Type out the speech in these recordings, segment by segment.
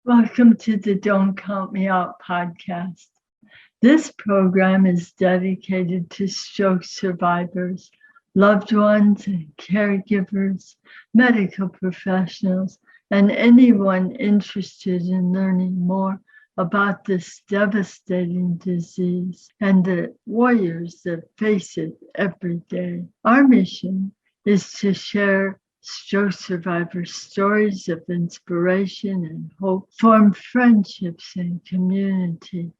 Welcome to the Don't Count Me Out podcast. This program is dedicated to stroke survivors, loved ones, and caregivers, medical professionals, and anyone interested in learning more about this devastating disease and the warriors that face it every day. Our mission is to share stroke survivors' stories of inspiration and hope, form friendships and community,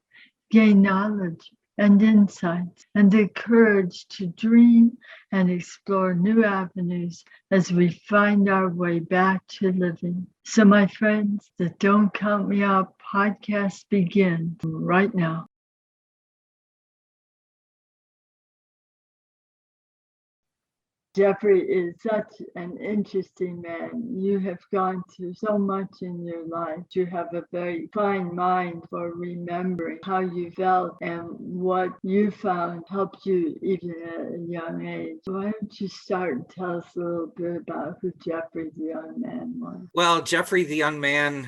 gain knowledge and insights, and the courage to dream and explore new avenues as we find our way back to living. So, my friends, the Don't Count Me Out podcast begins right now. Jeffrey is such an interesting man. You have gone through so much in your life. You have a very fine mind for remembering how you felt and what you found helped you even at a young age. Why don't you start and tell us a little bit about who Jeffrey the young man was? Well, Jeffrey the young man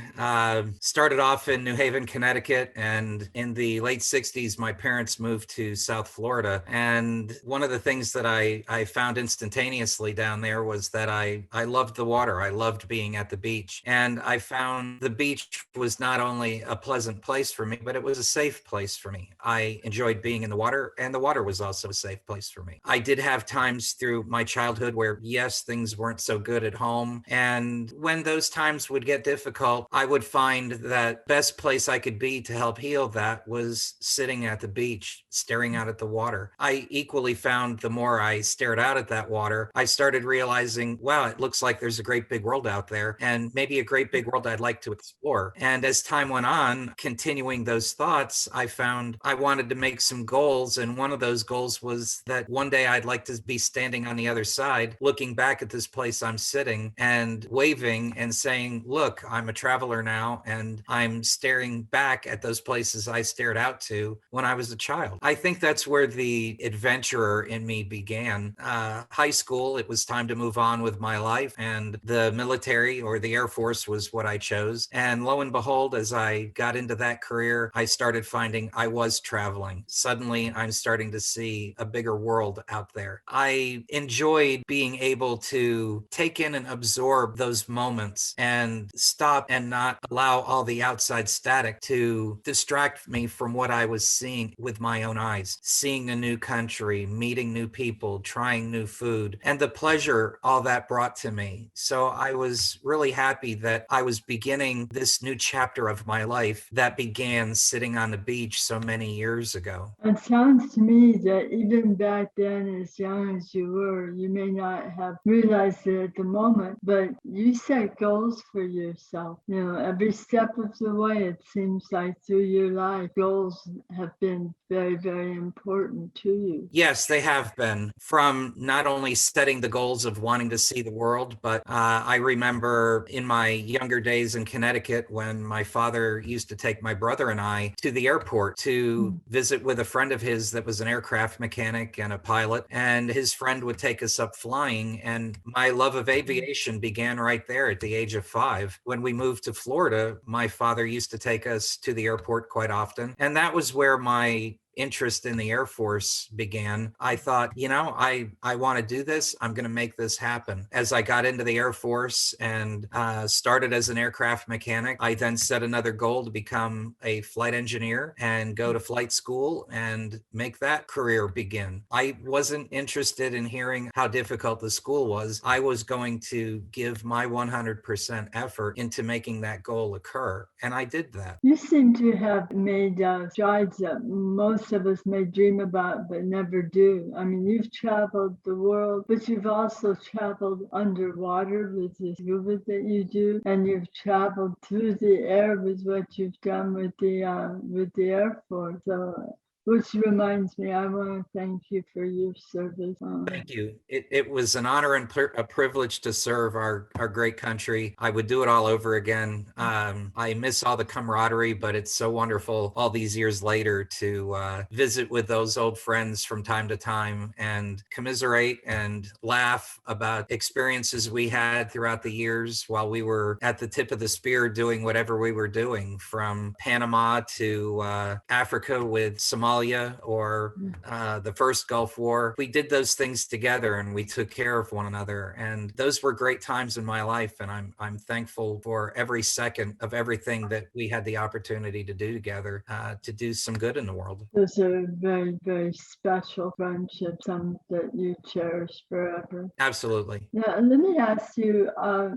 started off in New Haven, Connecticut, and in the late 60s, my parents moved to South Florida. And one of the things that I found instantaneously down there was that I loved the water. I loved being at the beach. And I found the beach was not only a pleasant place for me, but it was a safe place for me. I enjoyed being in the water, and the water was also a safe place for me. I did have times through my childhood where, yes, things weren't so good at home. And when those times would get difficult, I would find that best place I could be to help heal that was sitting at the beach, staring out at the water. I equally found the more I stared out at that water, I started realizing, wow, it looks like there's a great big world out there, and maybe a great big world I'd like to explore. And as time went on, continuing those thoughts, I found I wanted to make some goals. And one of those goals was that one day I'd like to be standing on the other side, looking back at this place I'm sitting and waving and saying, look, I'm a traveler now, and I'm staring back at those places I stared out to when I was a child. I think that's where the adventurer in me began. High school, it was time to move on with my life, and the military or the Air Force was what I chose. And lo and behold, as I got into that career, I started finding I was traveling. Suddenly, I'm starting to see a bigger world out there. I enjoyed being able to take in and absorb those moments and stop and not allow all the outside static to distract me from what I was seeing with my own eyes, seeing a new country, meeting new people, trying new food, and the pleasure all that brought to me. So I was really happy that I was beginning this new chapter of my life that began sitting on the beach so many years ago. It sounds to me that even back then, as young as you were, you may not have realized it at the moment, but you set goals for yourself. You know, every step of the way, it seems like through your life, goals have been very, very important to you. Yes, they have been. From not only setting the goals of wanting to see the world, but I remember in my younger days in Connecticut when my father used to take my brother and I to the airport to visit with a friend of his that was an aircraft mechanic and a pilot. And his friend would take us up flying. And my love of aviation began right there at the age of 5. When we moved to Florida, my father used to take us to the airport quite often. And that was where my interest in the Air Force began. I thought, I want to do this. I'm going to make this happen. As I got into the Air Force and started as an aircraft mechanic, I then set another goal to become a flight engineer and go to flight school and make that career begin. I wasn't interested in hearing how difficult the school was. I was going to give my 100% effort into making that goal occur. And I did that. You seem to have made strides that most of us may dream about but never do. I mean, you've traveled the world, but you've also traveled underwater with the scuba that you do, and you've traveled through the air with what you've done with the Air Force. So Which reminds me, I want to thank you for your service. Thank you. It was an honor and a privilege to serve our great country. I would do it all over again. I miss all the camaraderie, but it's so wonderful all these years later to visit with those old friends from time to time and commiserate and laugh about experiences we had throughout the years while we were at the tip of the spear doing whatever we were doing, from Panama to Africa with Somalia, or the first Gulf War. We did those things together and we took care of one another. And those were great times in my life. And I'm thankful for every second of everything that we had the opportunity to do together to do some good in the world. Those are very, very special friendships, some that you cherish forever. Absolutely. Now, let me ask you,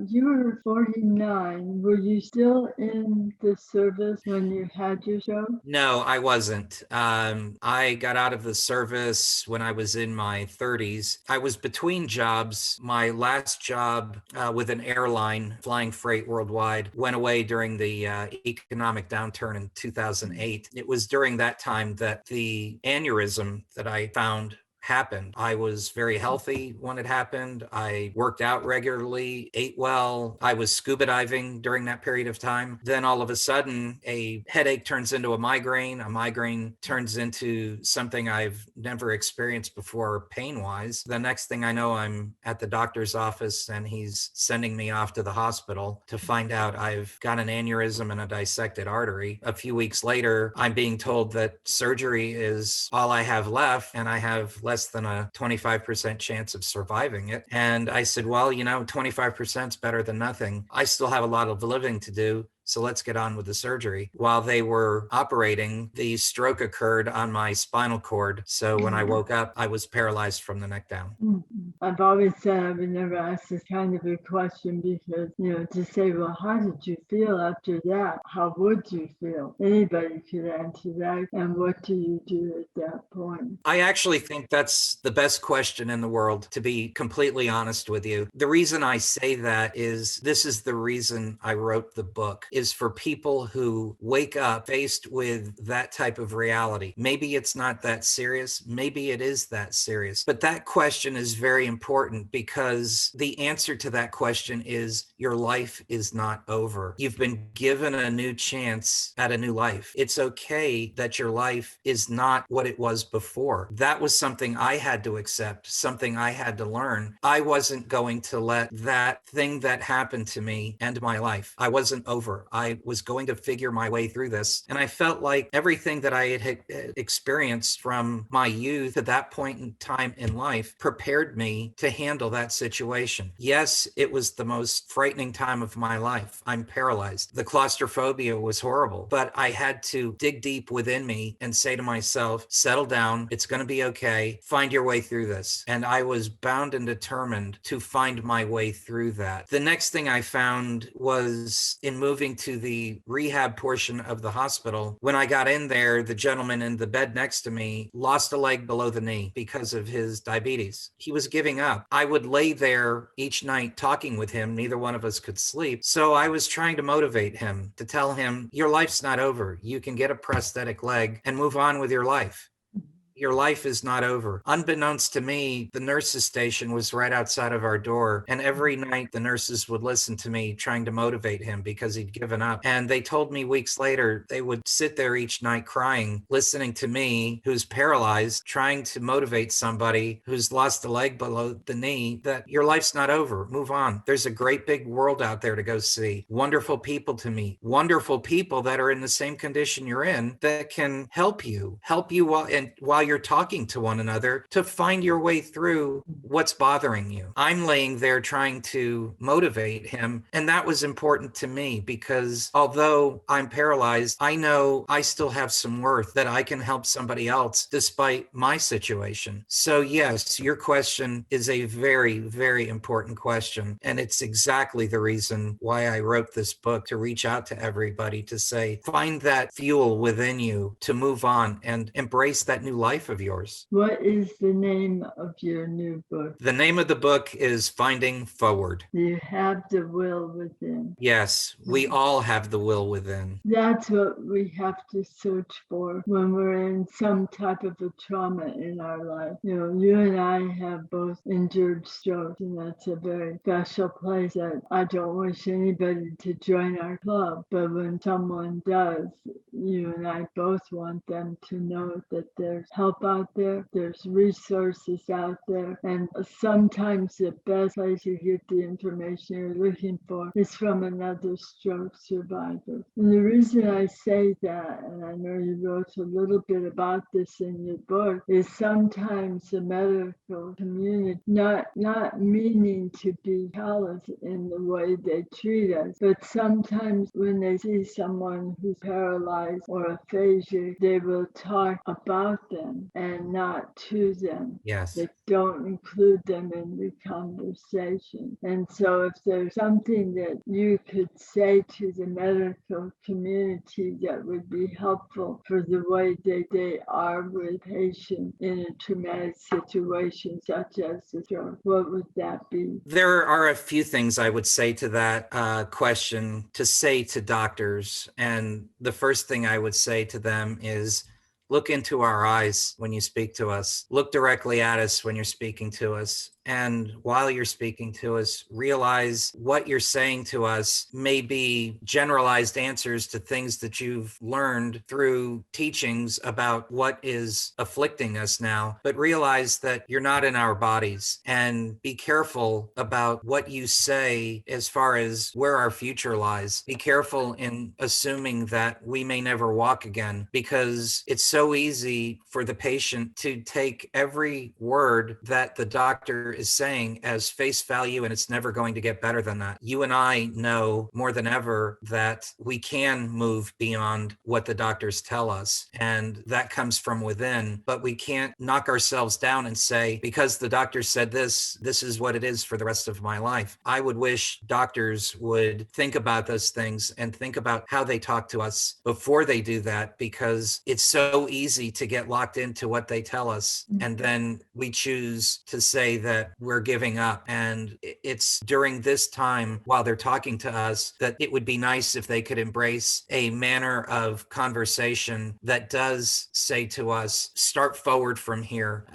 you were 49. Were you still in the service when you had your stroke? No, I wasn't. I got out of the service when I was in my 30s. I was between jobs. My last job with an airline flying freight worldwide went away during the economic downturn in 2008. It was during that time that the aneurysm that I found happened. I was very healthy when it happened. I worked out regularly, ate well. I was scuba diving during that period of time. Then all of a sudden, a headache turns into a migraine turns into something I've never experienced before pain-wise. The next thing I know, I'm at the doctor's office and he's sending me off to the hospital to find out I've got an aneurysm and a dissected artery. A few weeks later, I'm being told that surgery is all I have left and I have less than a 25% chance of surviving it. And I said, well, 25% is better than nothing. I still have a lot of living to do. So let's get on with the surgery. While they were operating, the stroke occurred on my spinal cord. So when I woke up, I was paralyzed from the neck down. I've always said I would never ask this kind of a question because, to say, well, how did you feel after that? How would you feel? Anybody could answer that. And what do you do at that point? I actually think that's the best question in the world, to be completely honest with you. The reason I say that is this is the reason I wrote the book, is for people who wake up faced with that type of reality. Maybe it's not that serious. Maybe it is that serious. But that question is very important because the answer to that question is your life is not over. You've been given a new chance at a new life. It's okay that your life is not what it was before. That was something I had to accept, something I had to learn. I wasn't going to let that thing that happened to me end my life. I wasn't over. I was going to figure my way through this. And I felt like everything that I had experienced from my youth to that point in time in life prepared me to handle that situation. Yes, it was the most frightening time of my life. I'm paralyzed. The claustrophobia was horrible, but I had to dig deep within me and say to myself, settle down. It's going to be okay. Find your way through this. And I was bound and determined to find my way through that. The next thing I found was in moving to the rehab portion of the hospital. When I got in there, the gentleman in the bed next to me lost a leg below the knee because of his diabetes. He was giving up. I would lay there each night talking with him. Neither one of us could sleep. So I was trying to motivate him, to tell him, your life's not over. You can get a prosthetic leg and move on with your life. Your life is not over. Unbeknownst to me, the nurses' station was right outside of our door. And every night the nurses would listen to me trying to motivate him because he'd given up. And they told me weeks later, they would sit there each night crying, listening to me, who's paralyzed, trying to motivate somebody who's lost a leg below the knee, that your life's not over. Move on. There's a great big world out there to go see. Wonderful people to meet. Wonderful people that are in the same condition you're in that can help you while you're talking to one another to find your way through what's bothering you. I'm laying there trying to motivate him. And that was important to me because although I'm paralyzed, I know I still have some worth, that I can help somebody else despite my situation. So yes, your question is a very, very important question. And it's exactly the reason why I wrote this book, to reach out to everybody, to say, find that fuel within you to move on and embrace that new life life of yours. What is the name of your new book? The name of the book is Finding Forward. You have the will within. Yes, we all have the will within. That's what we have to search for when we're in some type of a trauma in our life. You and I have both endured strokes, and that's a very special place that I don't wish anybody to join our club. But when someone does, you and I both want them to know that there's help out there, there's resources out there, and sometimes the best place to get the information you're looking for is from another stroke survivor. And the reason I say that, and I know you wrote a little bit about this in your book, is sometimes the medical community, not meaning to be callous in the way they treat us, but sometimes when they see someone who's paralyzed or aphasia, they will talk about them and not to them. Yes. They don't include them in the conversation. And so if there's something that you could say to the medical community that would be helpful for the way they are with patients in a traumatic situation such as the stroke, what would that be? There are a few things I would say to that question to say to doctors. And the first thing I would say to them is, look into our eyes when you speak to us. Look directly at us when you're speaking to us. And while you're speaking to us, realize what you're saying to us may be generalized answers to things that you've learned through teachings about what is afflicting us now. But realize that you're not in our bodies, and be careful about what you say as far as where our future lies. Be careful in assuming that we may never walk again, because it's so easy for the patient to take every word that the doctor is saying as face value, and it's never going to get better than that. You and I know more than ever that we can move beyond what the doctors tell us, and that comes from within. But we can't knock ourselves down and say, because the doctor said this is what it is for the rest of my life. I would wish doctors would think about those things and think about how they talk to us before they do that, because it's so easy to get locked into what they tell us, and then we choose to say that we're giving up. And it's during this time while they're talking to us that it would be nice if they could embrace a manner of conversation that does say to us, start forward from here,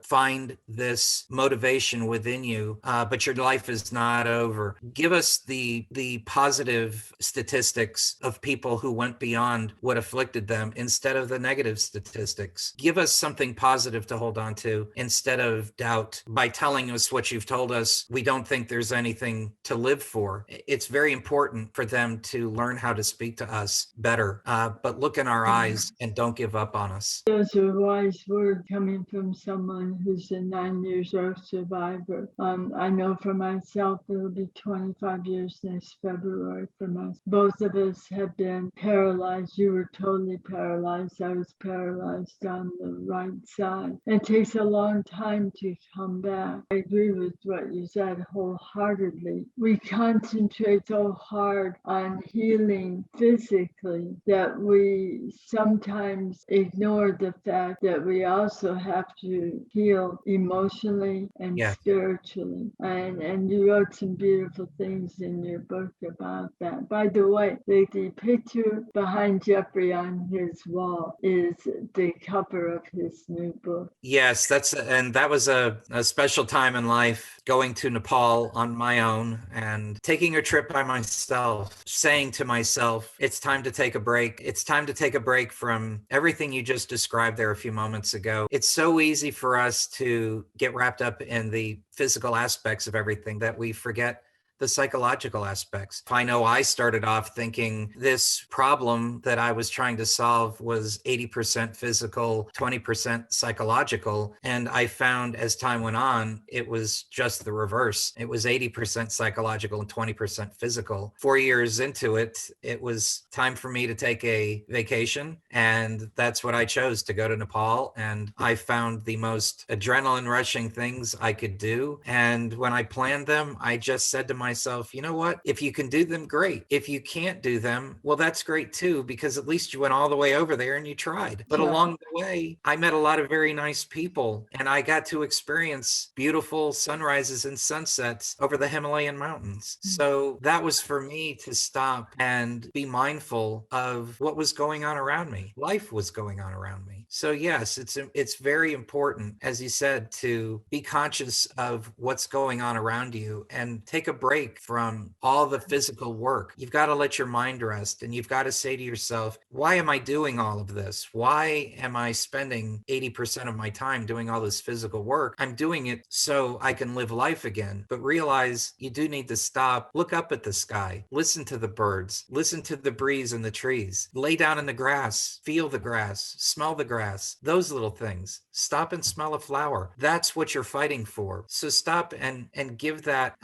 find this motivation within you, but your life is not over. Give us the positive statistics of people who went beyond what afflicted them instead of the negative statistics. Give us something positive to hold on to instead of doubt. By telling us what you've told us, we don't think there's anything to live for. It's very important for them to learn how to speak to us better, but look in our eyes and don't give up on us. Those are wise words coming from someone who's a 9-year stroke survivor. I know for myself, it'll be 25 years next February for us. Both of us have been paralyzed. You were totally paralyzed. I was paralyzed on the right side. It takes a long time to come back. I agree with what you said wholeheartedly. We concentrate so hard on healing physically that we sometimes ignore the fact that we also have to heal emotionally and spiritually. And you wrote some beautiful things in your book about that. By the way, the picture behind Jeffrey on his wall is the cover of his new book. Yes, that was a special time in life, going to Nepal on my own and taking a trip by myself, saying to myself, it's time to take a break. It's time to take a break from everything you just described there a few moments ago. It's so easy for us to get wrapped up in the physical aspects of everything that we forget the psychological aspects. I know I started off thinking this problem that I was trying to solve was 80% physical, 20% psychological. And I found as time went on, it was just the reverse. It was 80% psychological and 20% physical. 4 years into it, it was time for me to take a vacation. And that's what I chose, to go to Nepal. And I found the most adrenaline rushing things I could do. And when I planned them, I just said to myself, you know what? If you can do them, great. If you can't do them, well, that's great too, because at least you went all the way over there and you tried. But along the way, I met a lot of very nice people, and I got to experience beautiful sunrises and sunsets over the Himalayan mountains. So that was for me to stop and be mindful of what was going on around me. Life was going on around me. So yes, it's very important, as you said, to be conscious of what's going on around you and take a break from all the physical work. You've got to let your mind rest, and you've got to say to yourself, why am I doing all of this? Why am I spending 80% of my time doing all this physical work? I'm doing it so I can live life again. But realize you do need to stop, look up at the sky, listen to the birds, listen to the breeze in the trees, lay down in the grass, feel the grass, smell the grass, those little things. Stop and smell a flower. That's what you're fighting for. So stop and give that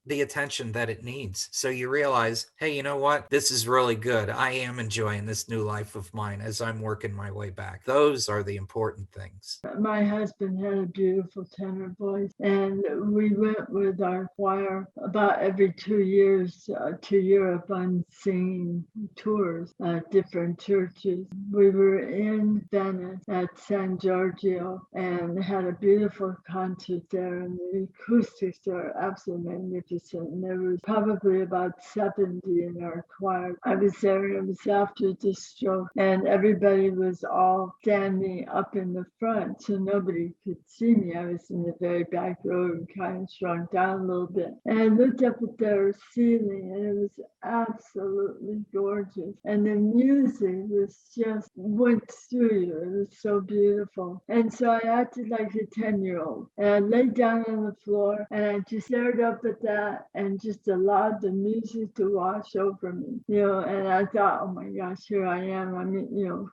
the attention that it needs. So you realize, hey, you know what? This is really good. I am enjoying this new life of mine as I'm working my way back. Those are the important things. My husband had a beautiful tenor voice, and we went with our choir about every 2 years to Europe on singing tours at different churches. We were in Venice at San Giorgio and had a beautiful concert there, and the acoustics are absolutely magnificent. And there was probably about 70 in our choir. I was there, and it was after the stroke, and everybody was all standing up in the front, so nobody could see me. I was in the very back row and kind of shrunk down a little bit. And I looked up at their ceiling, and it was absolutely gorgeous. And the music was just went through you. It was so beautiful. And so I acted like a 10-year-old. And I laid down on the floor, and I just stared up at that and just allowed the music to wash over me. And I thought, oh my gosh, here I am. I'm,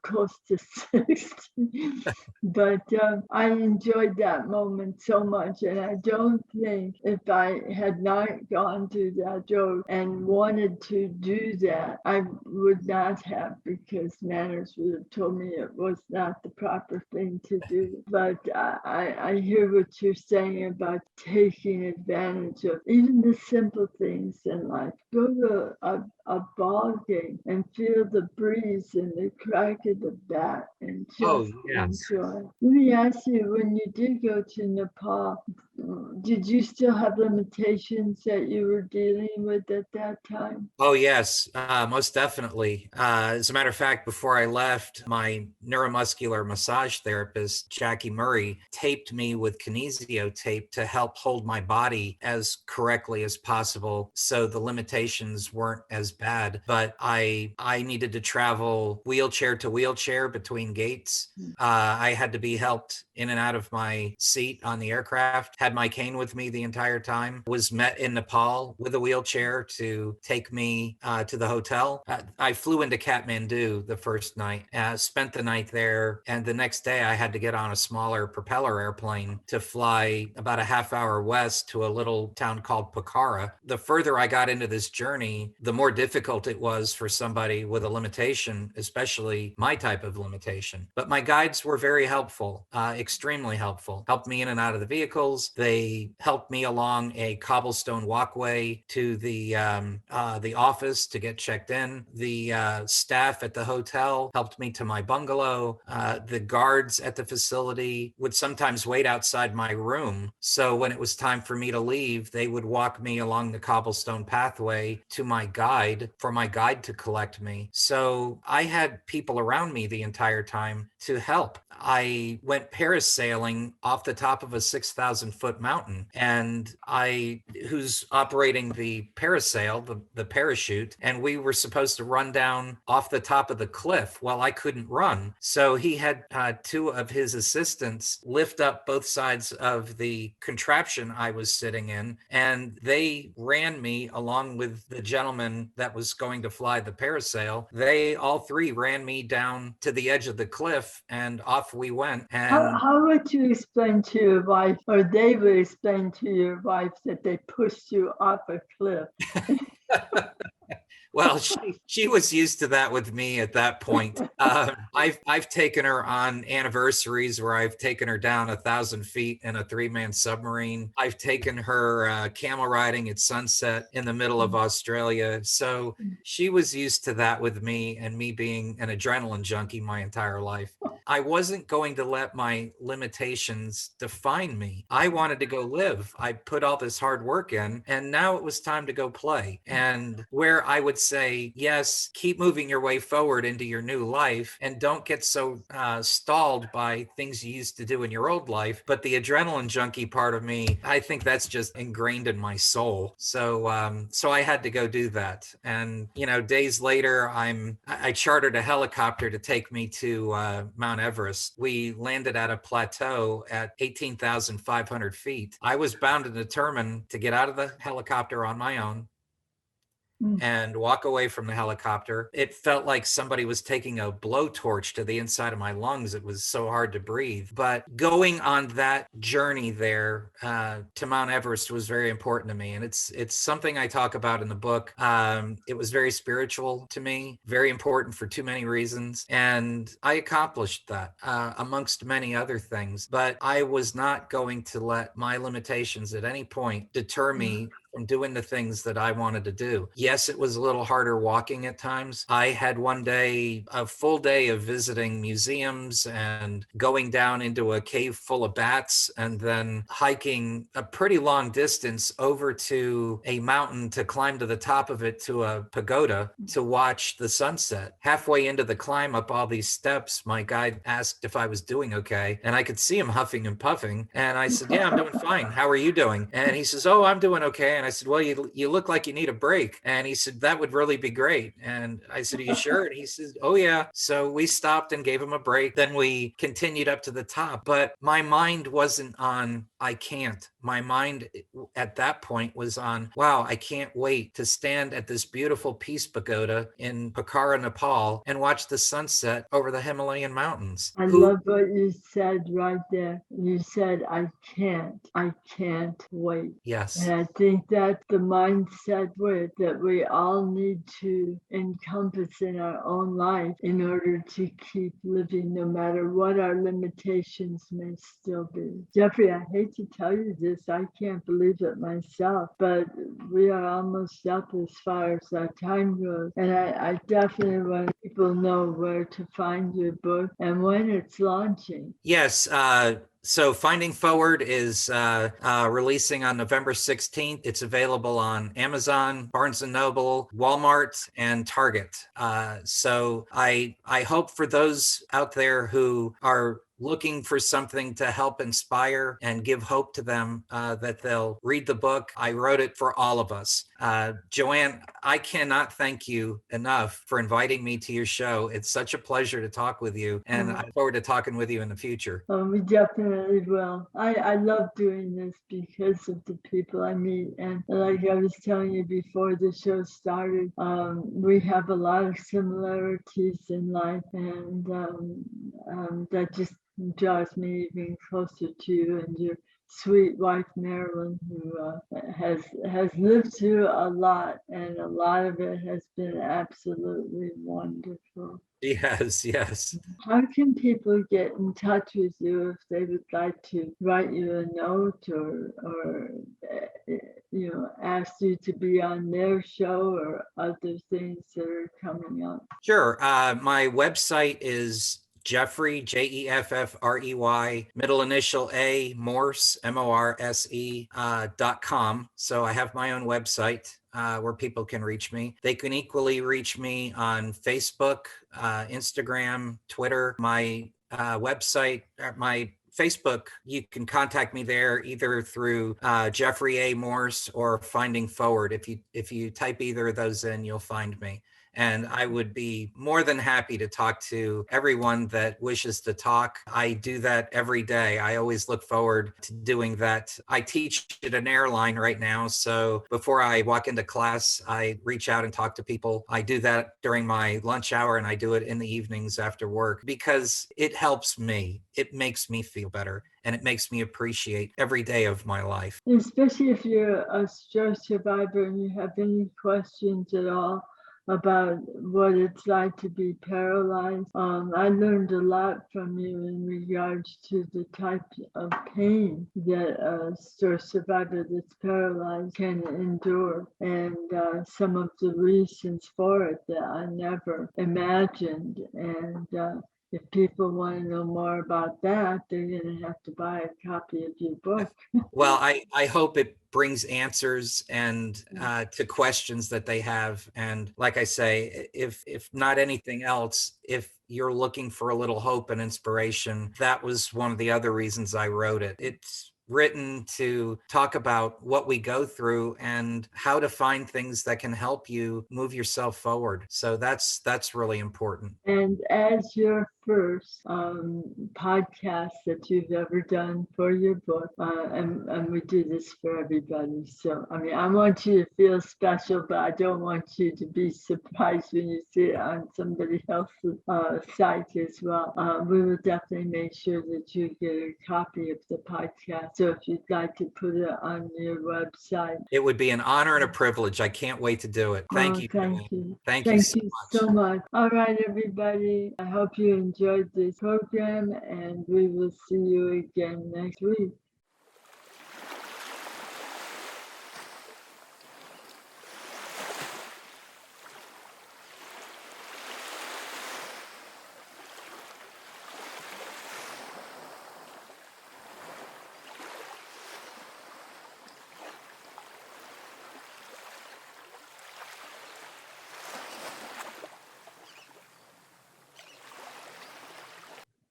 close to 60. But I enjoyed that moment so much. And I don't think if I had not gone through that joke and wanted to do that, I would not have, because manners would have told me it was not the proper thing to do. But I hear what you're saying about taking advantage of even the simple things in life. Go to a ball game and feel the breeze and the crack of the bat and just enjoy. Let me ask you, when you did go to Nepal, did you still have limitations that you were dealing with at that time? Oh, yes, most definitely. As a matter of fact, before I left, my neuromuscular massage therapist, Jackie Murray, taped me with kinesio tape to help hold my body as correctly as possible, so the limitations weren't as bad. But I needed to travel wheelchair to wheelchair between gates. I had to be helped in and out of my seat on the aircraft, had my cane with me the entire time, was met in Nepal with a wheelchair to take me to the hotel. I flew into Kathmandu the first night, spent the night there, and the next day I had to get on a smaller propeller airplane to fly about a half hour west to a little town called Pokhara. The further I got into this journey, the more difficult it was for somebody with a limitation, especially my type of limitation. But my guides were very helpful, extremely helpful, helped me in and out of the vehicles. They helped me along a cobblestone walkway to the office to get checked in. The staff at the hotel helped me to my bungalow. The guards at the facility would sometimes wait outside my room. So when it was time for me to leave, they would walk me along the cobblestone pathway to my guide for my guide to collect me. So I had people around me the entire time to help. I went parasailing off the top of a 6,000-foot mountain, and who's operating the parasail, the parachute, and we were supposed to run down off the top of the cliff. Well, I couldn't run. So he had two of his assistants lift up both sides of the contraption I was sitting in, and they ran me along with the gentleman that was going to fly the parasail. They all three ran me down to the edge of the cliff, and off we went. And how would you explain to your wife, or they would explain to your wife, that they pushed you off a cliff? Well, she was used to that with me at that point. I've taken her on anniversaries where I've taken her down 1,000 feet in a 3-man submarine. I've taken her camel riding at sunset in the middle of Australia. So she was used to that with me, and me being an adrenaline junkie my entire life. I wasn't going to let my limitations define me. I wanted to go live. I put all this hard work in, and now it was time to go play. And where I would say, yes, keep moving your way forward into your new life, and don't get so stalled by things you used to do in your old life. But the adrenaline junkie part of me, I think that's just ingrained in my soul. So I had to go do that. And days later, I chartered a helicopter to take me to Mount Everest. We landed at a plateau at 18,500 feet. I was bound and determined to get out of the helicopter on my own and walk away from the helicopter. It felt like somebody was taking a blowtorch to the inside of my lungs. It was so hard to breathe. But going on that journey there to Mount Everest was very important to me. And it's something I talk about in the book. It was very spiritual to me, very important for too many reasons. And I accomplished that amongst many other things. But I was not going to let my limitations at any point deter me from doing the things that I wanted to do. Yes, it was a little harder walking at times. I had one day, a full day of visiting museums and going down into a cave full of bats, and then hiking a pretty long distance over to a mountain to climb to the top of it to a pagoda to watch the sunset. Halfway into the climb up all these steps, my guide asked if I was doing okay, and I could see him huffing and puffing. And I said, yeah, I'm doing fine. How are you doing? And he says, oh, I'm doing okay. And I said, well, you look like you need a break. And he said, that would really be great. And I said, are you sure? And he said, oh yeah. So we stopped and gave him a break. Then we continued up to the top. But my mind wasn't on, I can't. My mind at that point was on, wow, I can't wait to stand at this beautiful peace pagoda in Pokhara, Nepal, and watch the sunset over the Himalayan mountains. I love what you said right there. You said, I can't wait. Yes. And I think that's the mindset that we all need to encompass in our own life in order to keep living, no matter what our limitations may still be. Jeffrey, I hate to tell you this, I can't believe it myself, but we are almost up as far as our time goes. And I definitely want people to know where to find your book and when it's launching. Yes. So Finding Forward is releasing on November 16th. It's available on Amazon, Barnes & Noble, Walmart, and Target. So I hope for those out there who are looking for something to help inspire and give hope to them, that they'll read the book. I wrote it for all of us. Joanne, I cannot thank you enough for inviting me to your show. It's such a pleasure to talk with you, and I look forward to talking with you in the future. We definitely will. I love doing this because of the people I meet. And like I was telling you before the show started, we have a lot of similarities in life, and that just draws me even closer to you and your sweet wife Marilyn, who has lived through a lot, and a lot of it has been absolutely wonderful. Yes. How can people get in touch with you if they would like to write you a note or ask you to be on their show or other things that are coming up? Sure. My website is Jeffrey, Jeffrey, middle initial A, Morse, MORSE.com. So I have my own website where people can reach me. They can equally reach me on Facebook, Instagram, Twitter. My website, my Facebook, you can contact me there either through Jeffrey A. Morse or Finding Forward. If you type either of those in, you'll find me. And I would be more than happy to talk to everyone that wishes to talk. I do that every day. I always look forward to doing that. I teach at an airline right now. So before I walk into class, I reach out and talk to people. I do that during my lunch hour, and I do it in the evenings after work because it helps me. It makes me feel better, and it makes me appreciate every day of my life. Especially if you're a stroke survivor and you have any questions at all about what it's like to be paralyzed. I learned a lot from you in regards to the types of pain that a stroke survivor that's paralyzed can endure, and some of the reasons for it that I never imagined. And if people want to know more about that, they're going to have to buy a copy of your book. Well, I hope it brings answers and to questions that they have. And like I say, if not anything else, if you're looking for a little hope and inspiration, that was one of the other reasons I wrote it. It's written to talk about what we go through and how to find things that can help you move yourself forward. So that's really important. And as your first podcast that you've ever done for your book, and we do this for everybody. So, I mean, I want you to feel special, but I don't want you to be surprised when you see it on somebody else's site as well. We will definitely make sure that you get a copy of the podcast. So if you'd like to put it on your website. It would be an honor and a privilege. I can't wait to do it. Thank you. Thank you. Thank you so much. All right, everybody. I hope you enjoyed this program, and we will see you again next week.